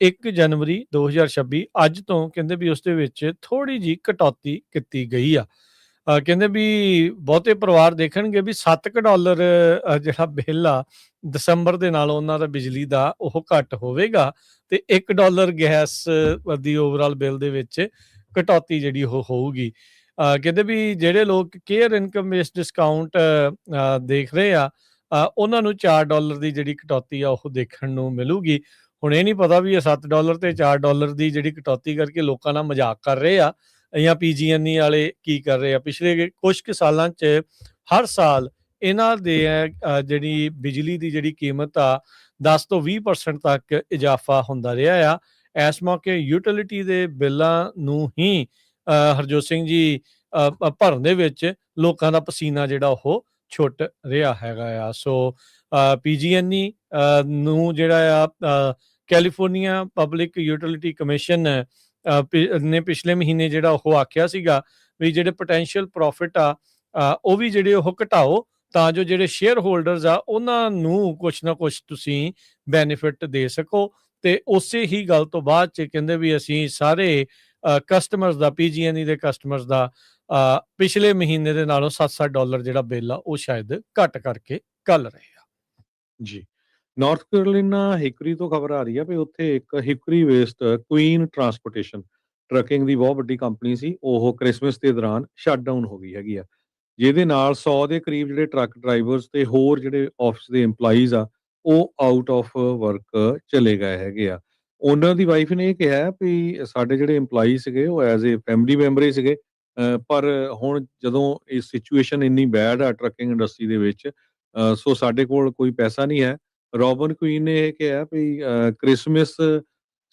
1 ਜਨਵਰੀ 2026 ਅੱਜ ਤੋਂ ਕਹਿੰਦੇ ਵੀ ਉਸ ਦੇ ਵਿੱਚ ਥੋੜ੍ਹੀ ਜਿਹੀ ਕਟੌਤੀ ਕੀਤੀ ਗਈ ਆ। ਕਹਿੰਦੇ ਵੀ ਬਹੁਤੇ ਪਰਿਵਾਰ ਦੇਖਣਗੇ ਵੀ $7 ਜਿਹੜਾ ਬਿੱਲ ਆ ਦਸੰਬਰ ਦੇ ਨਾਲ ਉਹਨਾਂ ਦਾ ਬਿਜਲੀ ਦਾ ਉਹ ਘੱਟ ਹੋਵੇਗਾ ਤੇ $1 ਗੈਸ ਦੀ ਓਵਰਆਲ ਬਿੱਲ ਦੇ ਵਿੱਚ ਕਟੌਤੀ ਜਿਹੜੀ ਉਹ ਹੋਊਗੀ। ਕਹਿੰਦੇ ਵੀ ਜਿਹੜੇ ਲੋਕ ਕੇਅਰ ਇਨਕਮ ਬੇਸਡ ਡਿਸਕਾਊਂਟ ਦੇਖ ਰਹੇ ਆ, ਉਹਨਾਂ ਨੂੰ $4 ਦੀ ਜਿਹੜੀ ਕਟੌਤੀ ਆ ਉਹ ਦੇਖਣ ਨੂੰ ਮਿਲੂਗੀ। ਹੁਣ ਇਹ ਨਹੀਂ ਪਤਾ ਵੀ ਇਹ $7 ਤੇ $4 ਦੀ ਜਿਹੜੀ ਕਟੌਤੀ ਕਰਕੇ ਲੋਕਾਂ ਨਾਲ ਮਜ਼ਾਕ ਕਰ ਰਹੇ ਆ ਜਾਂ PG&E ਵਾਲੇ ਕੀ ਕਰ ਰਹੇ ਆ। ਪਿਛਲੇ ਕੁਛ ਕੁ ਸਾਲਾਂ 'ਚ ਹਰ ਸਾਲ ਇਹਨਾਂ ਦੇ ਜਿਹੜੀ ਬਿਜਲੀ ਦੀ ਜਿਹੜੀ ਕੀਮਤ ਆ 10 ਤੋਂ 20% ਤੱਕ ਇਜ਼ਾਫਾ ਹੁੰਦਾ ਰਿਹਾ ਆ। ਇਸ ਮੌਕੇ ਯੂਟਿਲਿਟੀ ਦੇ ਬਿੱਲਾਂ ਨੂੰ ਹੀ ਹਰਜੋਤ ਸਿੰਘ ਜੀ ਭਰਨ ਦੇ ਵਿੱਚ ਲੋਕਾਂ ਦਾ ਪਸੀਨਾ ਜਿਹੜਾ ਉਹ ਛੁੱਟ ਰਿਹਾ ਹੈਗਾ ਆ। ਸੋ PG&E ਨੂੰ ਜਿਹੜਾ ਆ ਕੈਲੀਫੋਰਨੀਆ ਪਬਲਿਕ ਯੂਟਿਲਿਟੀ ਕਮਿਸ਼ਨ ਨੇ ਪਿਛਲੇ ਮਹੀਨੇ ਜਿਹੜਾ ਉਹ ਆਖਿਆ ਸੀਗਾ ਵੀ ਜਿਹੜੇ ਪੋਟੈਂਸ਼ੀਅਲ ਪ੍ਰੋਫਿਟ ਆ ਉਹ ਵੀ ਜਿਹੜੇ ਉਹ ਘਟਾਓ ਤਾਂ ਜੋ ਜਿਹੜੇ ਸ਼ੇਅਰ ਹੋਲਡਰਸ ਆ ਉਹਨਾਂ ਨੂੰ ਕੁਛ ਨਾ ਕੁਛ ਤੁਸੀਂ ਬੈਨੀਫਿਟ ਦੇ ਸਕੋ। ਤੇ ਉਸੇ ਹੀ ਗੱਲ ਤੋਂ ਬਾਅਦ 'ਚ ਕਹਿੰਦੇ ਵੀ ਅਸੀਂ ਸਾਰੇ ਕਸਟਮਰਸ ਦਾ PG&E ਦੇ ਕਸਟਮਰਸ ਦਾ ਪਿਛਲੇ ਮਹੀਨੇ ਦੇ ਨਾਲੋਂ $7 ਜਿਹੜਾ ਬਿੱਲ ਆ ਉਹ ਸ਼ਾਇਦ ਘੱਟ ਕਰਕੇ ਘੱਲ ਰਹੇ ਆ। ਜੀ। ਨਾਰਥ ਕੈਰੋਲੀਨਾ ਹਿਕਰੀ ਤੋਂ ਖਬਰ ਆ ਰਹੀ ਆ ਵੀ ਉੱਥੇ ਇੱਕ ਹਿਕਰੀ ਵੇਸਟ ਕੁਈਨ ਟਰਾਂਸਪੋਰਟੇਸ਼ਨ ਟਰੱਕਿੰਗ ਦੀ ਬਹੁਤ ਵੱਡੀ ਕੰਪਨੀ ਸੀ, ਉਹ ਕ੍ਰਿਸਮਸ ਦੇ ਦੌਰਾਨ ਸ਼ਟ ਡਾਊਨ ਹੋ ਗਈ ਹੈਗੀ ਆ। ਜਿਹਦੇ ਨਾਲ 100 ਦੇ ਕਰੀਬ ਜਿਹੜੇ ਟਰੱਕ ਡਰਾਈਵਰਸ ਤੇ ਹੋਰ ਜਿਹੜੇ ਆਫਿਸ ਦੇ EMPLOYEES ਆ ਉਹ ਆਊਟ ਆਫ ਵਰਕ ਚਲੇ ਗਏ ਹੈਗੇ ਆ। ਓਨਰ ਦੀ ਵਾਈਫ ਨੇ ਇਹ ਕਿਹਾ ਵੀ ਸਾਡੇ ਜਿਹੜੇ EMPLOYEE ਸੀਗੇ ਉਹ ਐਜ਼ ਏ ਫੈਮਿਲੀ ਮੈਂਬਰ ਹੀ ਸੀਗੇ, ਪਰ ਹੁਣ ਜਦੋਂ ਇਹ ਸਿਚੁਏਸ਼ਨ ਇੰਨੀ ਬੈਡ ਆ ਟਰੱਕਿੰਗ ਇੰਡਸਟਰੀ ਦੇ ਵਿੱਚ, ਸੋ ਸਾਡੇ ਕੋਲ ਕੋਈ ਪੈਸਾ ਨਹੀਂ ਹੈ। ਰੋਬਨ ਕੁਈਨ ਨੇ ਇਹ ਕਿਹਾ ਵੀ ਕ੍ਰਿਸਮਸ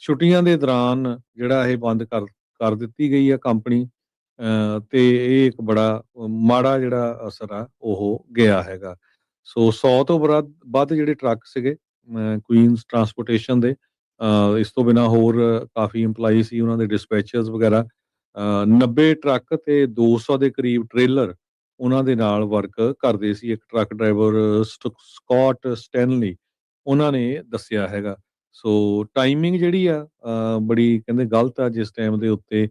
ਛੁੱਟੀਆਂ ਦੇ ਦੌਰਾਨ ਜਿਹੜਾ ਇਹ ਬੰਦ ਕਰ ਕਰ ਦਿੱਤੀ ਗਈ ਆ ਕੰਪਨੀ, ਤੇ ਇਹ ਇੱਕ ਬੜਾ ਮਾੜਾ ਜਿਹੜਾ ਅਸਰ ਆ ਉਹ ਗਿਆ ਹੈਗਾ। ਸੋ 100 ਤੋਂ ਵੱਧ ਜਿਹੜੇ ਟਰੱਕ ਸੀਗੇ ਕੁਈਨਸ ਟਰਾਂਸਪੋਰਟੇਸ਼ਨ ਦੇ, ਇਸ ਤੋਂ ਬਿਨਾਂ ਹੋਰ ਕਾਫੀ EMPLOYEE ਸੀ, ਉਹਨਾਂ ਦੇ ਡਿਸਪੈਚਰਸ ਵਗੈਰਾ, 90 ਟਰੱਕ ਤੇ 200 ਦੇ ਕਰੀਬ ਟ੍ਰੇਲਰ ਉਹਨਾਂ ਦੇ ਨਾਲ ਵਰਕ ਕਰਦੇ ਸੀ। ਇੱਕ ਟਰੱਕ ਡਰਾਈਵਰ ਸਕਾਟ ਸਟੈਨਲੀ ਉਹਨਾਂ ਨੇ ਦੱਸਿਆ ਹੈਗਾ। ਸੋ ਟਾਈਮਿੰਗ ਜਿਹੜੀ ਆ ਬੜੀ ਕਹਿੰਦੇ ਗਲਤ ਆ ਜਿਸ ਟਾਈਮ ਦੇ ਉੱਤੇ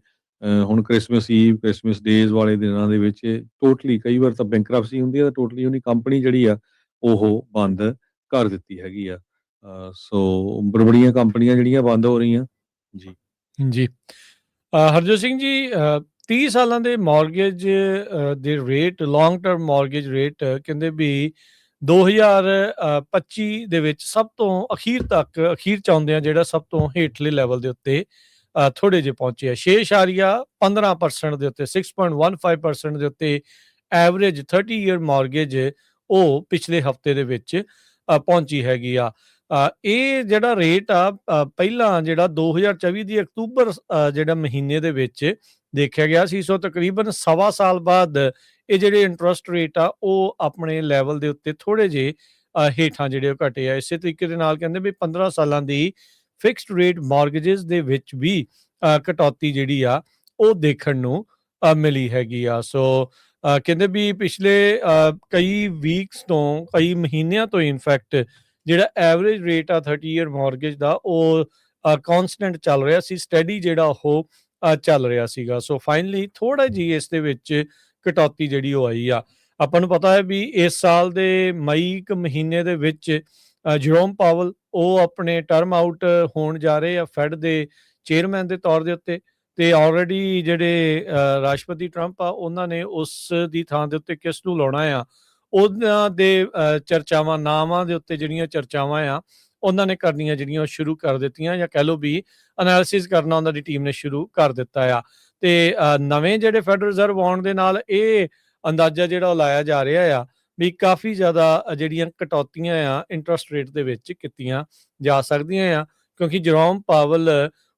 ਹੁਣ ਕ੍ਰਿਸਮਸ ਈਵ ਕ੍ਰਿਸਮਸ ਡੇਜ਼ ਵਾਲੇ ਦਿਨਾਂ ਦੇ ਵਿੱਚ ਟੋਟਲੀ ਕਈ ਵਾਰ ਤਾਂ ਬੈਂਕਰਪਸੀ ਹੁੰਦੀ ਆ ਤਾਂ ਟੋਟਲੀ ਉਹਦੀ ਕੰਪਨੀ ਜਿਹੜੀ ਆ ਉਹ ਬੰਦ ਕਰ ਦਿੱਤੀ ਹੈਗੀ ਆ। ਸੋ ਬੜੀਆਂ ਕੰਪਨੀਆਂ ਜਿਹੜੀਆਂ ਬੰਦ ਹੋ ਰਹੀਆਂ ਜੀ। ਜੀ ਹਰਜੋਤ ਸਿੰਘ ਜੀ 30 ਸਾਲਾਂ ਦੇ ਮੌਰਗੇਜ ਦੇ rate long term mortgage rate ਕਹਿੰਦੇ ਵੀ 2025 ਦੇ ਵਿੱਚ ਸਭ ਤੋਂ ਅਖੀਰ ਚ ਆਉਂਦੇ ਆ ਜਿਹੜਾ ਸਭ ਤੋਂ ਹੇਠਲੇ ਲੈਵਲ ਦੇ ਉੱਤੇ ਥੋੜੇ ਜਿਹੇ ਪਹੁੰਚੇ ਆ। 6.15% ਦੇ ਉੱਤੇ 6.15% ਦੇ ਉੱਤੇ ਐਵਰੇਜ 30 ਈਅਰ ਮੌਰਗੇਜ ਉਹ ਪਿਛਲੇ ਹਫਤੇ ਦੇ ਵਿੱਚ ਪਹੁੰਚੀ ਹੈਗੀ ਆ। ਇਹ ਜਿਹੜਾ ਰੇਟ ਆ ਪਹਿਲਾਂ ਜਿਹੜਾ 2024 ਦੀ ਅਕਤੂਬਰ ਜਿਹੜਾ ਮਹੀਨੇ ਦੇ ਵਿੱਚ ਦੇਖਿਆ ਗਿਆ ਸੀ। ਸੋ ਤਕਰੀਬਨ ਸਵਾ ਸਾਲ ਬਾਅਦ ਇਹ ਜਿਹੜੇ ਇੰਟਰਸਟ ਰੇਟ ਆ ਉਹ ਆਪਣੇ ਲੈਵਲ ਦੇ ਉੱਤੇ ਥੋੜੇ ਜਿਹੇ ਹੇਠਾਂ ਜਿਹੜੇ ਉਹ ਘਟੇ ਆ। ਇਸੇ ਤਰੀਕੇ ਦੇ ਨਾਲ ਕਹਿੰਦੇ ਵੀ 15 ਸਾਲਾਂ ਦੀ ਫਿਕਸਡ ਰੇਟ ਮਾਰਗੇजेस ਦੇ ਵਿੱਚ ਵੀ ਕਟੌਤੀ ਜਿਹੜੀ ਆ ਉਹ ਦੇਖਣ ਨੂੰ ਮਿਲੀ ਹੈਗੀ ਆ। ਸੋ ਕਹਿੰਦੇ ਵੀ ਪਿਛਲੇ ਕਈ ਵੀਕਸ ਤੋਂ ਕਈ ਮਹੀਨਿਆਂ ਤੋਂ ਇਨਫੈਕਟ ਜਿਹੜਾ ਐਵਰੇਜ ਰੇਟ ਆ 30 ਈਅਰ ਮਾਰਗੇਜ ਦਾ ਉਹ ਕਨਸਟੈਂਟ ਚੱਲ ਰਿਹਾ ਸੀ, ਸਟੈਡੀ ਜਿਹੜਾ ਉਹ ਚੱਲ ਰਿਹਾ ਸੀਗਾ। ਸੋ ਫਾਈਨਲੀ ਥੋੜਾ ਜਿਹੀ ਇਸ ਦੇ ਵਿੱਚ ਕਟੌਤੀ ਜਿਹੜੀ ਉਹ ਆਈ ਆ। ਆਪਾਂ ਨੂੰ ਪਤਾ ਹੈ ਵੀ ਇਸ ਸਾਲ ਦੇ ਮਈ ਮਹੀਨੇ ਦੇ ਵਿੱਚ ਜਰੋਮ ਪਾਵਲ ਉਹ ਆਪਣੇ ਟਰਮ ਆਊਟ ਹੋਣ ਜਾ ਰਹੇ ਆ ਫੈਡ ਦੇ ਚੇਅਰਮੈਨ ਦੇ ਤੌਰ ਦੇ ਉੱਤੇ, ਤੇ ਆਲਰੇਡੀ ਜਿਹੜੇ ਰਾਸ਼ਟਰਪਤੀ ਟਰੰਪ ਆ ਉਹਨਾਂ ਨੇ ਉਸ ਦੀ ਥਾਂ ਦੇ ਉੱਤੇ ਕਿਸ ਨੂੰ ਲਾਉਣਾ ਆ ਉਹਨਾਂ ਦੇ ਚਰਚਾਵਾਂ ਨਾਮਾਂ ਦੇ ਉੱਤੇ ਜਿਹੜੀਆਂ ਚਰਚਾਵਾਂ ਆ ਉਹਨਾਂ ਨੇ ਕਰਨੀਆਂ ਜਿਹੜੀਆਂ ਉਹ ਸ਼ੁਰੂ ਕਰ ਦਿੱਤੀਆਂ, ਜਾਂ ਕਹਿ ਲਓ ਵੀ ਅਨਾਲਿਸਿਸ ਕਰਨਾ ਉਹਨਾਂ ਦੀ ਟੀਮ ਨੇ ਸ਼ੁਰੂ ਕਰ ਦਿੱਤਾ ਆ। ਤੇ ਨਵੇਂ ਜਿਹੜੇ ਫੈਡਰਲ ਰਿਜ਼ਰਵ ਆਉਣ ਦੇ ਨਾਲ ਇਹ ਅੰਦਾਜ਼ਾ ਜਿਹੜਾ ਉਹ ਲਾਇਆ ਜਾ ਰਿਹਾ ਆ ਵੀ ਕਾਫੀ ਜ਼ਿਆਦਾ ਜਿਹੜੀਆਂ ਕਟੌਤੀਆਂ ਆ ਇੰਟਰਸਟ ਰੇਟ ਦੇ ਵਿੱਚ ਕੀਤੀਆਂ ਜਾ ਸਕਦੀਆਂ ਆ, ਕਿਉਂਕਿ ਜਰੋਮ ਪਾਵਲ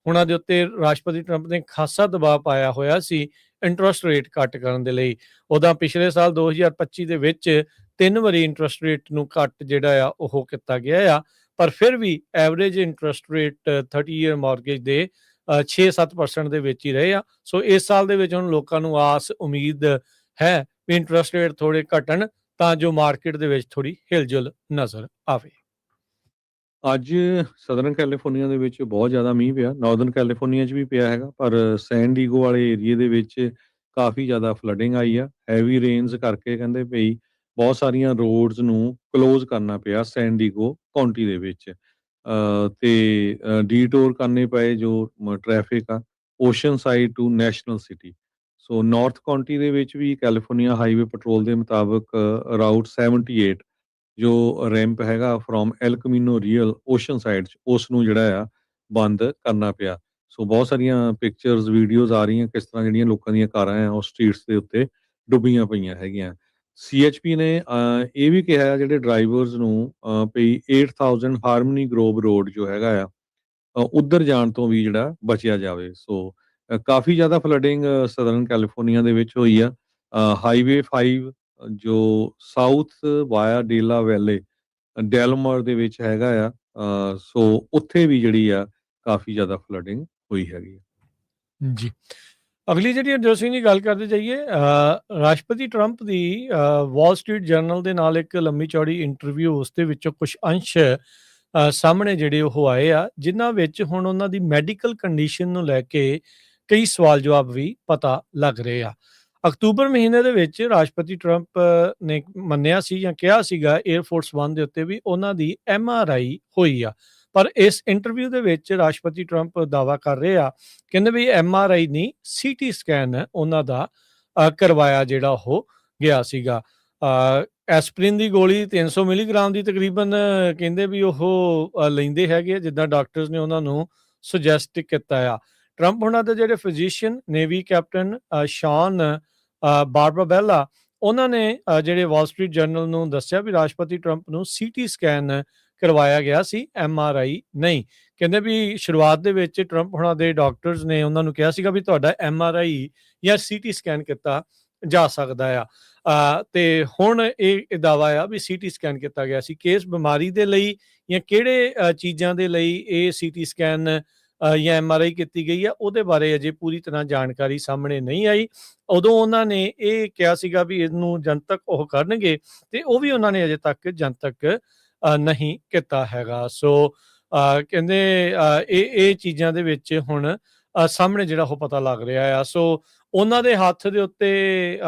ਉਹਨਾਂ ਦੇ ਉੱਤੇ ਰਾਸ਼ਟਰਪਤੀ ਟਰੰਪ ਨੇ ਖਾਸਾ ਦਬਾਅ ਪਾਇਆ ਹੋਇਆ ਸੀ ਇੰਟਰਸਟ ਰੇਟ ਘੱਟ ਕਰਨ ਦੇ ਲਈ। ਉਹਦਾ ਪਿਛਲੇ ਸਾਲ 2025 ਦੇ ਵਿੱਚ 3 ਵਾਰੀ ਇੰਟਰਸਟ ਰੇਟ ਨੂੰ ਘੱਟ ਜਿਹੜਾ ਆ ਉਹ ਕੀਤਾ ਗਿਆ ਆ, ਪਰ ਫਿਰ ਵੀ average interest rate 30 year mortgage ਦੇ 6-7% ਦੇ ਵਿੱਚ ਹੀ ਰਹੇ ਆ। ਸੋ ਇਸ ਸਾਲ ਦੇ ਵਿੱਚ ਹੁਣ ਲੋਕਾਂ ਨੂੰ ਆਸ ਉਮੀਦ ਹੈ ਵੀ ਇੰਟਰਸਟ ਰੇਟ ਥੋੜੇ ਘਟਣ ਤਾਂ ਜੋ ਮਾਰਕੀਟ ਦੇ ਵਿੱਚ ਥੋੜੀ ਹਿਲਜੁਲ ਨਜ਼ਰ ਆਵੇ। ਅੱਜ ਸਦਰਨ ਕੈਲੀਫੋਰਨੀਆ ਦੇ ਵਿੱਚ ਬਹੁਤ ਜ਼ਿਆਦਾ ਮੀਂਹ ਪਿਆ, ਨਾਰਦਰਨ ਕੈਲੀਫੋਰਨੀਆ 'ਚ ਵੀ ਪਿਆ ਹੈਗਾ, ਪਰ ਸੈਨ ਡਿਏਗੋ ਵਾਲੇ ਏਰੀਏ ਦੇ ਵਿੱਚ ਕਾਫੀ ਜ਼ਿਆਦਾ ਫਲੱਡਿੰਗ ਆਈ ਆ। ਹੈਵੀ ਰੇਨਸ ਕਰਕੇ ਕਹਿੰਦੇ ਭਈ ਬਹੁਤ ਸਾਰੀਆਂ ਰੋਡਸ ਨੂੰ ਕਲੋਜ਼ ਕਰਨਾ ਪਿਆ ਸੈਨ ਡਿਏਗੋ ਕਾਉਂਟੀ ਦੇ ਵਿੱਚ। ਤੇ ਡੀਟੂਰ ਕਰਨੇ ਪਏ ਜੋ ਟ੍ਰੈਫਿਕ ਆ, Oceanside to National City. So North County ਦੇ ਵਿੱਚ ਵੀ ਕੈਲੀਫੋਰਨੀਆ ਹਾਈਵੇ ਪੈਟਰੋਲ ਦੇ ਮੁਤਾਬਕ ਰਾਊਟ 78 ਜੋ ਰੈਂਪ ਹੈਗਾ from El Camino Real Oceanside 'ਚ ਉਸ ਨੂੰ ਜਿਹੜਾ ਆ ਬੰਦ ਕਰਨਾ ਪਿਆ। ਸੋ ਬਹੁਤ ਸਾਰੀਆਂ ਪਿਕਚਰਸ, ਵੀਡੀਓਜ਼ ਆ ਰਹੀਆਂ ਕਿਸ ਤਰ੍ਹਾਂ ਜਿਹੜੀਆਂ ਲੋਕਾਂ ਦੀਆਂ ਕਾਰਾਂ ਆ ਉਹ ਸਟਰੀਟਸ ਦੇ ਉੱਤੇ ਡੁੱਬੀਆਂ ਪਈਆਂ ਹੈਗੀਆਂ। ਸੀਐਚਪੀ ਨੇ ਇਹ ਵੀ ਕਿਹਾ ਜਿਹੜੇ ਡਰਾਈਵਰਸ ਨੂੰ ਭਈ 8000 ਹਾਰਮਨੀ ਗਰੋਵ ਰੋਡ ਜੋ ਹੈਗਾ ਆ ਉੱਧਰ ਜਾਣ ਤੋਂ ਵੀ ਜਿਹੜਾ ਬਚਿਆ ਜਾਵੇ। ਸੋ ਕਾਫੀ ਜ਼ਿਆਦਾ ਫਲੱਡਿੰਗ ਸਦਰਨ ਕੈਲੀਫੋਰਨੀਆ ਦੇ ਵਿੱਚ ਹੋਈ ਆ। ਹਾਈਵੇ 5 ਜੋ ਸਾਊਥ ਵਾਇਆ ਡੇਲਾ ਵੈਲੇ ਡੈਲਮਰ ਦੇ ਵਿੱਚ ਹੈਗਾ ਆ, ਸੋ ਉੱਥੇ ਵੀ ਜਿਹੜੀ ਆ ਕਾਫੀ ਜ਼ਿਆਦਾ ਫਲੱਡਿੰਗ ਹੋਈ ਹੈਗੀ ਆ। ਜੀ। ਅਗਲੀ ਜਿਹੜੀ ਇੰਟਰਸਟਿੰਗ ਜੀ ਗੱਲ ਕਰਦੇ ਜਾਈਏ, ਰਾਸ਼ਟਰਪਤੀ ਟਰੰਪ ਦੀ ਵਾਲ ਸਟਰੀਟ ਜਰਨਲ ਦੇ ਨਾਲ ਇੱਕ ਲੰਮੀ ਚੌੜੀ ਇੰਟਰਵਿਊ, ਉਸ ਦੇ ਵਿੱਚੋਂ ਕੁਝ ਅੰਸ਼ ਸਾਹਮਣੇ ਜਿਹੜੇ ਉਹ ਆਏ ਆ, ਜਿਨ੍ਹਾਂ ਵਿੱਚ ਹੁਣ ਉਹਨਾਂ ਦੀ ਮੈਡੀਕਲ ਕੰਡੀਸ਼ਨ ਨੂੰ ਲੈ ਕੇ ਕਈ ਸਵਾਲ ਜਵਾਬ ਵੀ ਪਤਾ ਲੱਗ ਰਹੇ ਆ। ਅਕਤੂਬਰ ਮਹੀਨੇ ਦੇ ਵਿੱਚ ਰਾਸ਼ਟਰਪਤੀ ਟਰੰਪ ਨੇ ਮੰਨਿਆ ਸੀ ਜਾਂ ਕਿਹਾ ਸੀਗਾ 에ਅਰਫੋਰਸ 1 ਦੇ ਉੱਤੇ ਵੀ ਉਹਨਾਂ ਦੀ MRI ਹੋਈ ਆ। ਪਰ ਇਸ ਇੰਟਰਵਿਊ ਦੇ ਵਿੱਚ ਰਾਸ਼ਟਰਪਤੀ ਟਰੰਪ ਦਾਅਵਾ ਕਰ ਰਹੇ ਆ, ਕਹਿੰਦੇ ਵੀ MRI ਨਹੀਂ, CT ਸਕੈਨ ਉਹਨਾਂ ਦਾ ਕਰਵਾਇਆ ਜਿਹੜਾ ਉਹ ਗਿਆ ਸੀਗਾ। ਐਸਪਰੀਨ ਦੀ ਗੋਲੀ 300 ਮਿਲੀਗ੍ਰਾਮ ਦੀ ਤਕਰੀਬਨ ਕਹਿੰਦੇ ਵੀ ਉਹ ਲੈਂਦੇ ਹੈਗੇ ਆ, ਜਿੱਦਾਂ ਡਾਕਟਰਸ ਨੇ ਉਹਨਾਂ ਨੂੰ ਸੁਜੈਸਟ ਕੀਤਾ ਆ। ਟਰੰਪ ਉਹਨਾਂ ਦੇ ਜਿਹੜੇ ਫਿਜ਼ੀਸ਼ੀਅਨ ਨੇਵੀ ਕੈਪਟਨ ਸ਼ਾਨ ਬਾਰਬਾਬੈਲਾ, ਉਹਨਾਂ ਨੇ ਜਿਹੜੇ ਵਾਲ ਸਟਰੀਟ ਜਰਨਲ ਨੂੰ ਦੱਸਿਆ ਵੀ ਰਾਸ਼ਟਰਪਤੀ ਟਰੰਪ ਨੂੰ CT ਸਕੈਨ ਕਰਵਾਇਆ ਗਿਆ ਸੀ, MRI ਨਹੀਂ। ਕਹਿੰਦੇ ਵੀ ਸ਼ੁਰੂਆਤ ਦੇ ਵਿੱਚ ਟਰੰਪ ਹੁਣਾਂ ਦੇ ਡਾਕਟਰਸ ਨੇ ਉਹਨਾਂ ਨੂੰ ਕਿਹਾ ਸੀਗਾ ਵੀ ਤੁਹਾਡਾ MRI ਜਾਂ CT ਸਕੈਨ ਕੀਤਾ ਜਾ ਸਕਦਾ ਆ। ਤੇ ਹੁਣ ਇਹ ਦਾਅਵਾ ਆ ਵੀ CT ਸਕੈਨ ਕੀਤਾ ਗਿਆ ਸੀ। ਕਿਸ ਬਿਮਾਰੀ ਦੇ ਲਈ ਜਾਂ ਕਿਹੜੇ ਚੀਜ਼ਾਂ ਦੇ ਲਈ ਇਹ CT ਸਕੈਨ ਜਾਂ MRI ਕੀਤੀ ਗਈ ਆ, ਉਹਦੇ ਬਾਰੇ ਅਜੇ ਪੂਰੀ ਤਰ੍ਹਾਂ ਜਾਣਕਾਰੀ ਸਾਹਮਣੇ ਨਹੀਂ ਆਈ। ਉਦੋਂ ਉਹਨਾਂ ਨੇ ਇਹ ਕਿਹਾ ਸੀਗਾ ਵੀ ਇਹਨੂੰ ਜਨਤਕ ਉਹ ਕਰਨਗੇ, ਤੇ ਉਹ ਵੀ ਉਹਨਾਂ ਨੇ ਅਜੇ ਤੱਕ ਜਨਤਕ ਨਹੀਂ ਕੀਤਾ ਹੈਗਾ। ਸੋ ਕਹਿੰਦੇ ਇਹ ਚੀਜ਼ਾਂ ਦੇ ਵਿੱਚ ਹੁਣ ਸਾਹਮਣੇ ਜਿਹੜਾ ਉਹ ਪਤਾ ਲੱਗ ਰਿਹਾ ਆ। ਸੋ ਉਹਨਾਂ ਦੇ ਹੱਥ ਦੇ ਉੱਤੇ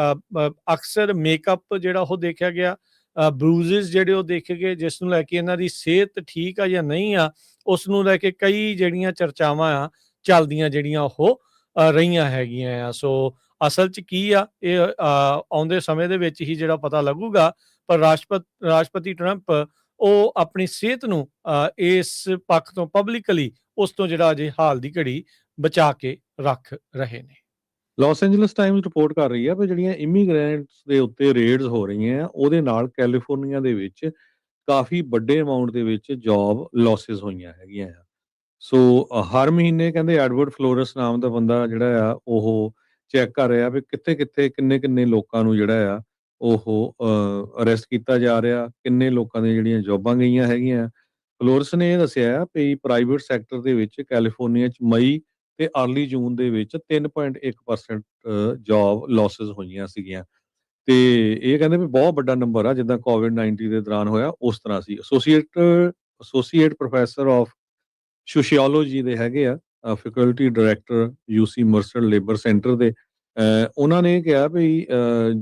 ਅਕਸਰ ਮੇਕਅਪ ਜਿਹੜਾ ਉਹ ਦੇਖਿਆ ਗਿਆ, ਬਰੂਜ਼ਸ ਜਿਹੜੇ ਉਹ ਦੇਖੇ ਗਏ, ਜਿਸ ਨੂੰ ਲੈ ਕੇ ਇਹਨਾਂ ਦੀ ਸਿਹਤ ਠੀਕ ਆ ਜਾਂ ਨਹੀਂ ਆ, ਉਸ ਨੂੰ ਲੈ ਕੇ ਕਈ ਜਿਹੜੀਆਂ ਚਰਚਾਵਾਂ ਆ ਚੱਲਦੀਆਂ ਜਿਹੜੀਆਂ ਉਹ ਰਹੀਆਂ ਹੈਗੀਆਂ ਆ। ਸੋ ਅਸਲ 'ਚ ਕੀ ਆ ਇਹ ਆਉਂਦੇ ਸਮੇਂ ਦੇ ਵਿੱਚ ਹੀ ਜਿਹੜਾ ਪਤਾ ਲੱਗੂਗਾ। ਪਰ ਰਾਸ਼ਟਰਪਤੀ ਟਰੰਪ ਉਹ ਆਪਣੀ ਸਿਹਤ ਨੂੰ ਇਸ ਪੱਖ ਤੋਂ ਪਬਲਿਕਲੀ ਉਸ ਤੋਂ ਜਿਹੜਾ ਅਜੇ ਹਾਲ ਦੀ ਘੜੀ ਬਚਾ ਕੇ ਰੱਖ ਰਹੇ ਨੇ। ਲਾਸ ਐਂਜਲਸ ਟਾਈਮਜ਼ ਰਿਪੋਰਟ ਕਰ ਰਹੀ ਆ ਵੀ ਜਿਹੜੀਆਂ ਇਮੀਗ੍ਰੈਂਟਸ ਦੇ ਉੱਤੇ ਰੇਡਸ ਹੋ ਰਹੀਆਂ ਆ, ਉਹਦੇ ਨਾਲ ਕੈਲੀਫੋਰਨੀਆ ਦੇ ਵਿੱਚ ਕਾਫੀ ਵੱਡੇ ਅਮਾਉਂਟ ਦੇ ਵਿੱਚ ਜੌਬ ਲਾਸਿਸ ਹੋਈਆਂ ਹੈਗੀਆਂ ਆ। ਸੋ ਹਰ ਮਹੀਨੇ ਕਹਿੰਦੇ ਐਡਵਰਡ ਫਲੋਰਸ ਨਾਮ ਦਾ ਬੰਦਾ ਜਿਹੜਾ ਆ ਉਹ ਚੈੱਕ ਕਰ ਰਿਹਾ ਵੀ ਕਿੱਥੇ-ਕਿੱਥੇ, ਕਿੰਨੇ-ਕਿੰਨੇ ਲੋਕਾਂ ਨੂੰ ਜਿਹੜਾ ਆ ਉਹ ਅਰੈਸਟ ਕੀਤਾ ਜਾ ਰਿਹਾ, ਕਿੰਨੇ ਲੋਕਾਂ ਦੀਆਂ ਜਿਹੜੀਆਂ ਜੌਬਾਂ ਗਈਆਂ ਹੈਗੀਆਂ। ਫਲੋਰਸ ਨੇ ਇਹ ਦੱਸਿਆ ਆ ਵੀ ਪ੍ਰਾਈਵੇਟ ਸੈਕਟਰ ਦੇ ਵਿੱਚ ਕੈਲੀਫੋਰਨੀਆ 'ਚ ਮਈ ਤੇ ਅਰਲੀ ਜੂਨ ਦੇ ਵਿੱਚ 3.1% ਜੌਬ ਲਾਸਿਸ ਹੋਈਆਂ ਸੀਗੀਆਂ। ਤੇ ਇਹ ਕਹਿੰਦੇ ਵੀ ਬਹੁਤ ਵੱਡਾ ਨੰਬਰ ਆ, ਜਿੱਦਾਂ ਕੋਵਿਡ-19 ਦੇ ਦੌਰਾਨ ਹੋਇਆ ਉਸ ਤਰ੍ਹਾਂ ਸੀ। ਐਸੋਸੀਏਟ ਪ੍ਰੋਫੈਸਰ ਆਫ ਸੋਸ਼ੀਓਲੋਜੀ ਦੇ ਹੈਗੇ ਆ, faculty director UC Merced Labor Center ਦੇ। ਉਹਨਾਂ ਨੇ ਕਿਹਾ ਵੀ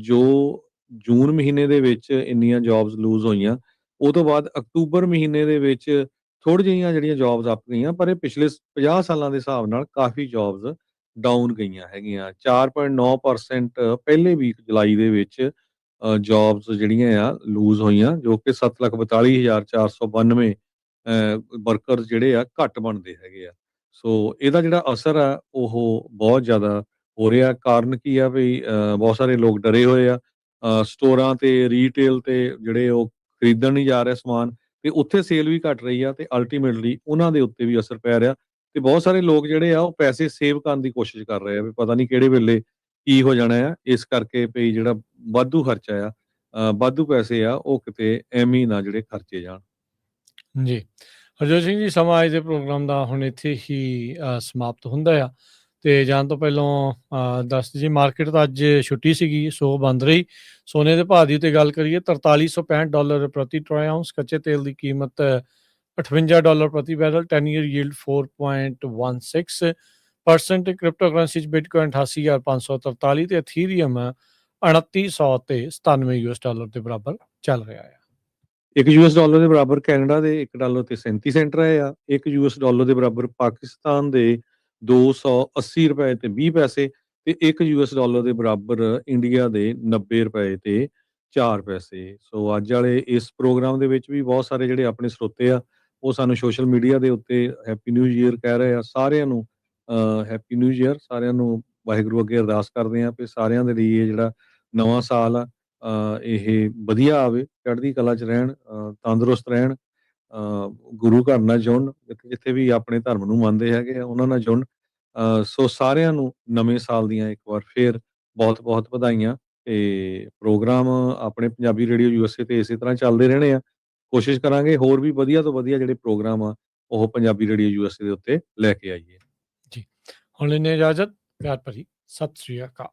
ਜੋ ਜੂਨ ਮਹੀਨੇ ਦੇ ਵਿੱਚ ਇੰਨੀਆਂ ਜੌਬਸ ਲੂਜ਼ ਹੋਈਆਂ, ਉਹ ਤੋਂ ਬਾਅਦ ਅਕਤੂਬਰ ਮਹੀਨੇ ਦੇ ਵਿੱਚ ਥੋੜ੍ਹੀ ਜਿਹੀਆਂ ਜਿਹੜੀਆਂ ਜੌਬਸ ਅਪ ਗਈਆਂ, ਪਰ ਇਹ ਪਿਛਲੇ 50 ਸਾਲਾਂ ਦੇ ਹਿਸਾਬ ਨਾਲ ਕਾਫੀ ਜੌਬਸ ਡਾਊਨ ਗਈਆਂ ਹੈਗੀਆਂ। 4.9% ਪਹਿਲੇ ਵੀਕ ਜੁਲਾਈ ਦੇ ਵਿੱਚ ਜੌਬਸ ਜਿਹੜੀਆਂ ਆ ਲੂਜ਼ ਹੋਈਆਂ, ਜੋ ਕਿ 7,42,492 ਵਰਕਰਸ ਜਿਹੜੇ ਆ ਘੱਟ ਬਣਦੇ ਹੈਗੇ ਆ। ਸੋ ਇਹਦਾ ਜਿਹੜਾ ਅਸਰ ਆ ਉਹ ਬਹੁਤ ਜ਼ਿਆਦਾ ਹੋ ਰਿਹਾ। ਕਾਰਨ ਕੀ ਆ ਵੀ ਬਹੁਤ ਸਾਰੇ ਲੋਕ ਡਰੇ ਹੋਏ ਆ। ਸਟੋਰਾਂ ਤੇ ਰੀਟੇਲ ਤੇ ਜਿਹੜੇ ਉਹ ਖਰੀਦਣ ਨਹੀਂ ਜਾ ਰਹੇ ਸਮਾਨ, ਤੇ ਉੱਥੇ ਸੇਲ ਵੀ ਘੱਟ ਰਹੀ ਆ, ਤੇ ਅਲਟੀਮੇਟਲੀ ਉਹਨਾਂ ਦੇ ਉੱਤੇ ਵੀ ਅਸਰ ਪੈ ਰਿਹਾ। ਤੇ ਬਹੁਤ ਸਾਰੇ ਲੋਕ ਜਿਹੜੇ ਆ ਉਹ ਪੈਸੇ ਸੇਵ ਕਰਨ ਦੀ ਕੋਸ਼ਿਸ਼ ਕਰ ਰਹੇ ਆ ਵੀ ਪਤਾ ਨਹੀਂ ਕਿਹੜੇ ਵੇਲੇ ਕੀ ਹੋ ਜਾਣਾ ਆ, ਇਸ ਕਰਕੇ ਵੀ ਜਿਹੜਾ ਵਾਧੂ ਖਰਚਾ ਆ, ਵਾਧੂ ਪੈਸੇ ਆ, ਉਹ ਕਿਤੇ ਐਵੇਂ ਹੀ ਨਾ ਜਿਹੜੇ ਖਰਚੇ ਜਾਣ। ਜੀ। ਹਰਜੋਤ ਸਿੰਘ ਜੀ, ਸਮਾਂ ਅੱਜ ਦੇ ਪ੍ਰੋਗਰਾਮ ਦਾ ਹੁਣ ਇੱਥੇ ਹੀ ਸਮਾਪਤ ਹੁੰਦਾ ਆ। ਤੇ ਜਾਣ ਤੋਂ ਪਹਿਲਾਂ ਦੱਸ ਜੀ, ਮਾਰਕੀਟ ਤਾਂ ਅੱਜ ਛੁੱਟੀ ਸੀਗੀ, ਸੋ ਬੰਦ ਰਹੀ। ਸੋਨੇ ਦੇ ਭਾਅ ਦੀ ਤੇ ਗੱਲ ਕਰੀਏ, $4365 ਪ੍ਰਤੀ ਟਰੋਏ ਆਉਂਸ। ਕੱਚੇ ਤੇਲ ਦੀ ਕੀਮਤ $58 ਪ੍ਰਤੀ barrel, 10 year yield 4.16%, crypto currency 'ਚ ਬਿਟਕੋਇਨ 88,543 ਤੇ ਅਥੀਰੀਅਮ 2900 ਤੇ $97 ਦੇ ਬਰਾਬਰ ਚੱਲ ਰਿਹਾ ਹੈ। $1 ਦੇ ਬਰਾਬਰ ਕੈਨੇਡਾ ਦੇ $1 ਤੇ 37 ਸੈਂਟ ਰਹੇ ਆ। $1 ਦੇ ਬਰਾਬਰ ਪਾਕਿਸਤਾਨ ਦੇ $280 ਤੇ 20 ਪੈਸੇ ਤੇ $1 ਦੇ ਬਰਾਬਰ ਇੰਡੀਆ ਦੇ $90 ਤੇ 4 ਪੈਸੇ। ਸੋ ਅੱਜ ਵਾਲੇ ਇਸ ਪ੍ਰੋਗਰਾਮ ਦੇ ਵਿੱਚ ਵੀ ਬਹੁਤ ਸਾਰੇ ਜਿਹੜੇ ਆਪਣੇ ਸਰੋਤੇ ਆ ਉਹ ਸਾਨੂੰ ਸੋਸ਼ਲ ਮੀਡੀਆ ਦੇ ਉੱਤੇ ਹੈਪੀ ਨਿਊ ਈਅਰ ਕਹਿ ਰਹੇ ਆ। ਸਾਰਿਆਂ ਨੂੰ ਹੈਪੀ ਨਿਊ ਈਅਰ, ਸਾਰਿਆਂ ਨੂੰ ਵਾਹਿਗੁਰੂ ਅੱਗੇ ਅਰਦਾਸ ਕਰਦੇ ਆ ਕਿ ਸਾਰਿਆਂ ਦੇ ਲਈ ਇਹ ਜਿਹੜਾ ਨਵਾਂ ਸਾਲ ਆ ਇਹ ਵਧੀਆ ਆਵੇ, ਚੜ੍ਹਦੀ ਕਲਾ 'ਚ ਰਹਿਣ, ਤੰਦਰੁਸਤ ਰਹਿਣ, ਗੁਰੂ ਘਰ ਨਾਲ ਜੁੜਨ, ਜਿੱਥੇ ਵੀ ਆਪਣੇ ਧਰਮ ਨੂੰ ਮੰਨਦੇ ਹੈਗੇ ਆ ਉਹਨਾਂ ਨਾਲ ਜੁੜਨ। ਸੋ ਸਾਰਿਆਂ ਨੂੰ ਨਵੇਂ ਸਾਲ ਦੀਆਂ ਇੱਕ ਵਾਰ ਫੇਰ ਬਹੁਤ ਬਹੁਤ ਵਧਾਈਆਂ। ਤੇ ਪ੍ਰੋਗਰਾਮ ਆਪਣੇ ਪੰਜਾਬੀ ਰੇਡੀਓ USA ਤੇ ਇਸੇ ਤਰ੍ਹਾਂ ਚੱਲਦੇ ਰਹਿਣੇ ਆ। ਕੋਸ਼ਿਸ਼ ਕਰਾਂਗੇ ਹੋਰ ਵੀ ਵਧੀਆ ਤੋਂ ਵਧੀਆ ਜਿਹੜੇ ਪ੍ਰੋਗਰਾਮ ਆ ਉਹ ਪੰਜਾਬੀ ਰੇਡੀਓ USA ਦੇ ਉੱਤੇ ਲੈ ਕੇ ਆਈਏ। ਜੀ, ਹੁਣ ਲੈਂਦੇ ਇਜਾਜ਼ਤ। ਪਿਆਰ ਭਰੀ ਸਤਿ ਸ੍ਰੀ ਅਕਾਲ।